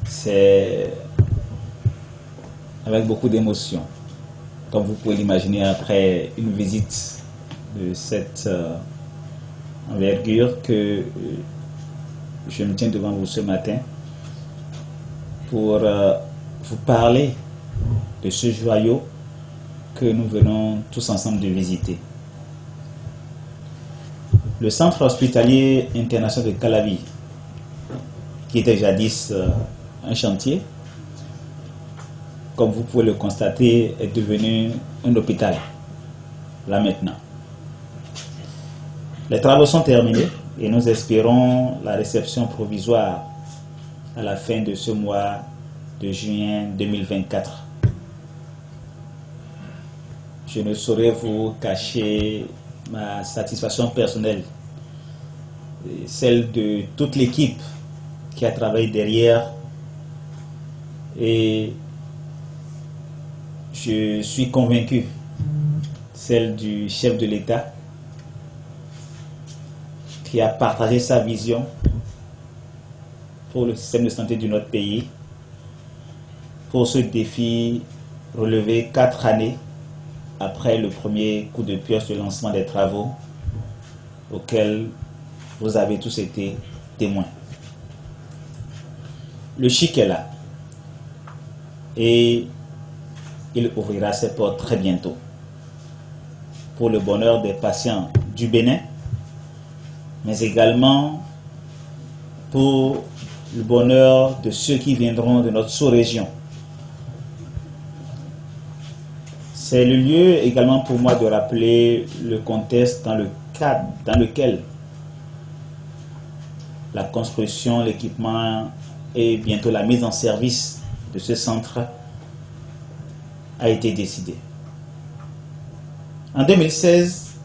C'est avec beaucoup d'émotion, comme vous pouvez l'imaginer, après une visite de cette envergure, que je me tiens devant vous ce matin pour vous parler de ce joyau que nous venons tous ensemble de visiter. Le centre hospitalier international de Calavi, qui était jadis un chantier, comme vous pouvez le constater, est devenu un hôpital, là maintenant. Les travaux sont terminés et nous espérons la réception provisoire à la fin de ce mois de juin 2024. Je ne saurais vous cacher ma satisfaction personnelle, celle de toute l'équipe qui a travaillé derrière, et je suis convaincu, celle du chef de l'État qui a partagé sa vision pour le système de santé de notre pays, pour ce défi relevé 4 années après le premier coup de pioche de lancement des travaux auxquels vous avez tous été témoins. Le CHIC est là et il ouvrira ses portes très bientôt pour le bonheur des patients du Bénin, mais également pour le bonheur de ceux qui viendront de notre sous-région. C'est le lieu également pour moi de rappeler le contexte dans le cadre dans lequel la construction, l'équipement et bientôt la mise en service de ce centre a été décidée. En 2016,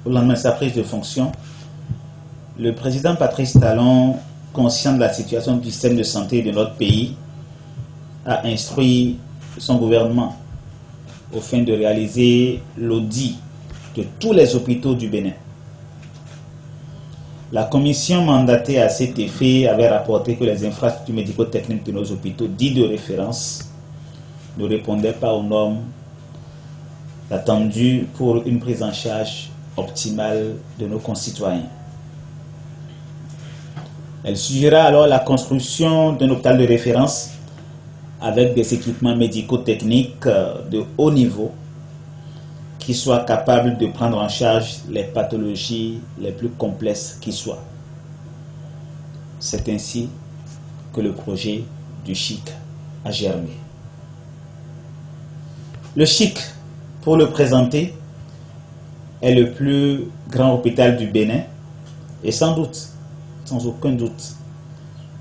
au lendemain de sa prise de fonction, le président Patrice Talon, conscient de la situation du système de santé de notre pays, a instruit son gouvernement au fin de réaliser l'audit de tous les hôpitaux du Bénin. La commission mandatée à cet effet avait rapporté que les infrastructures médico-techniques de nos hôpitaux dits de référence ne répondaient pas aux normes attendues pour une prise en charge optimale de nos concitoyens. Elle suggéra alors la construction d'un hôpital de référence avec des équipements médico-techniques de haut niveau qui soient capables de prendre en charge les pathologies les plus complexes qui soient. C'est ainsi que le projet du CHIC a germé. Le CHIC, pour le présenter, est le plus grand hôpital du Bénin et sans doute, sans aucun doute,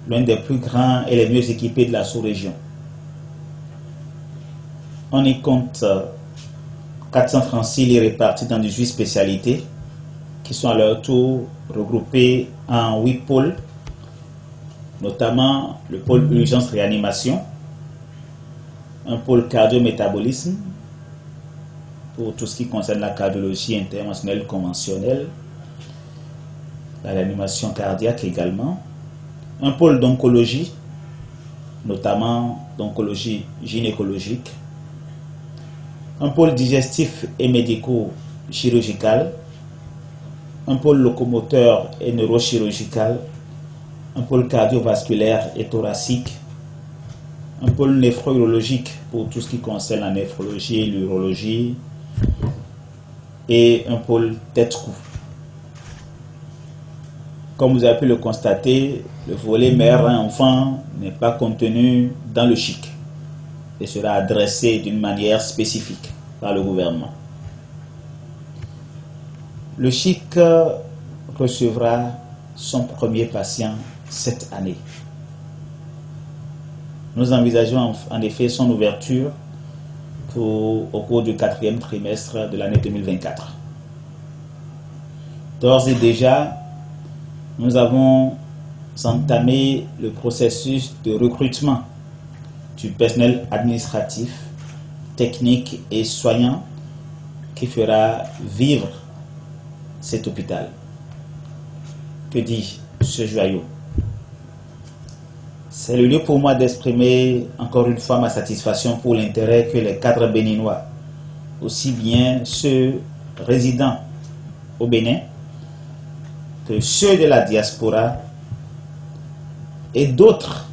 l'un des plus grands et les mieux équipés de la sous-région. On y compte 436 lits répartis dans 18 spécialités qui sont à leur tour regroupées en 8 pôles, notamment le pôle urgence-réanimation, un pôle cardio-métabolisme pour tout ce qui concerne la cardiologie interventionnelle conventionnelle, la réanimation cardiaque également, un pôle d'oncologie, notamment d'oncologie gynécologique, un pôle digestif et médico-chirurgical, un pôle locomoteur et neurochirurgical, un pôle cardiovasculaire et thoracique, un pôle néphrologique pour tout ce qui concerne la néphrologie, l'urologie, et un pôle tête-cou. Comme vous avez pu le constater, le volet mère-enfant n'est pas contenu dans le CHIC et sera adressé d'une manière spécifique par le gouvernement. Le CHIC recevra son premier patient cette année. Nous envisageons en effet son ouverture au cours du 4e trimestre de l'année 2024. D'ores et déjà, nous avons entamé le processus de recrutement du personnel administratif, technique et soignant qui fera vivre cet hôpital. Que dis-je, ce joyau? C'est le lieu pour moi d'exprimer encore une fois ma satisfaction pour l'intérêt que les cadres béninois, aussi bien ceux résidant au Bénin que ceux de la diaspora et d'autres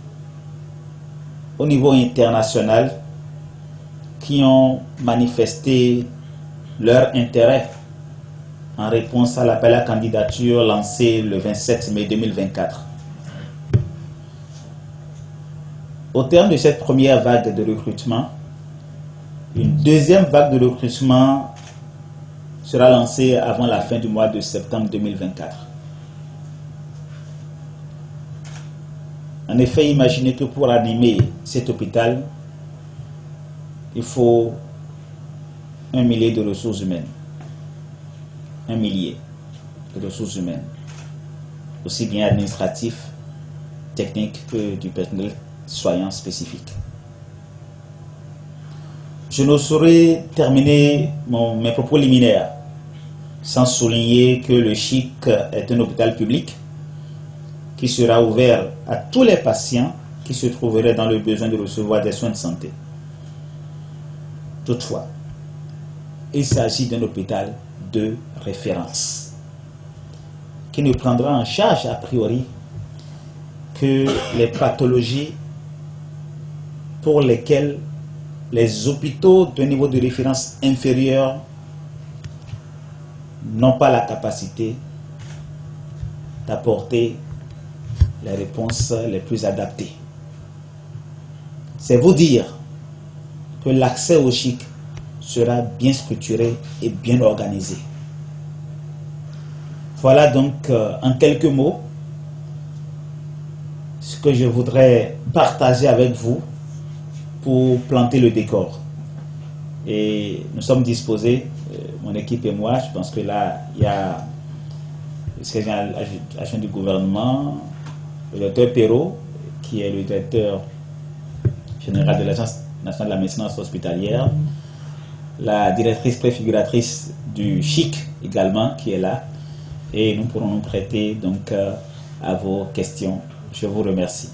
au niveau international qui ont manifesté leur intérêt en réponse à l'appel à candidature lancé le 27 mai 2024. Au terme de cette première vague de recrutement, une deuxième vague de recrutement sera lancée avant la fin du mois de septembre 2024. En effet, imaginez que pour animer cet hôpital, il faut 1 millier de ressources humaines. 1 millier de ressources humaines, aussi bien administratifs, techniques que du personnel soignant spécifique. Je ne saurais terminer mes propos liminaires sans souligner que le CHIC est un hôpital public qui sera ouvert à tous les patients qui se trouveraient dans le besoin de recevoir des soins de santé. Toutefois, il s'agit d'un hôpital de référence qui ne prendra en charge a priori que les pathologies pour lesquelles les hôpitaux de niveau de référence inférieur n'ont pas la capacité d'apporter les réponses les plus adaptées. C'est vous dire que l'accès au CHIC sera bien structuré et bien organisé. Voilà donc en quelques mots ce que je voudrais partager avec vous pour planter le décor. Et nous sommes disposés, mon équipe et moi, je pense que là, il y a le secrétaire adjoint du gouvernement, le docteur Perrault, qui est le directeur général de l'Agence nationale de la maintenance hospitalière, la directrice préfiguratrice du CHIC également, qui est là, et nous pourrons nous prêter donc à vos questions. Je vous remercie.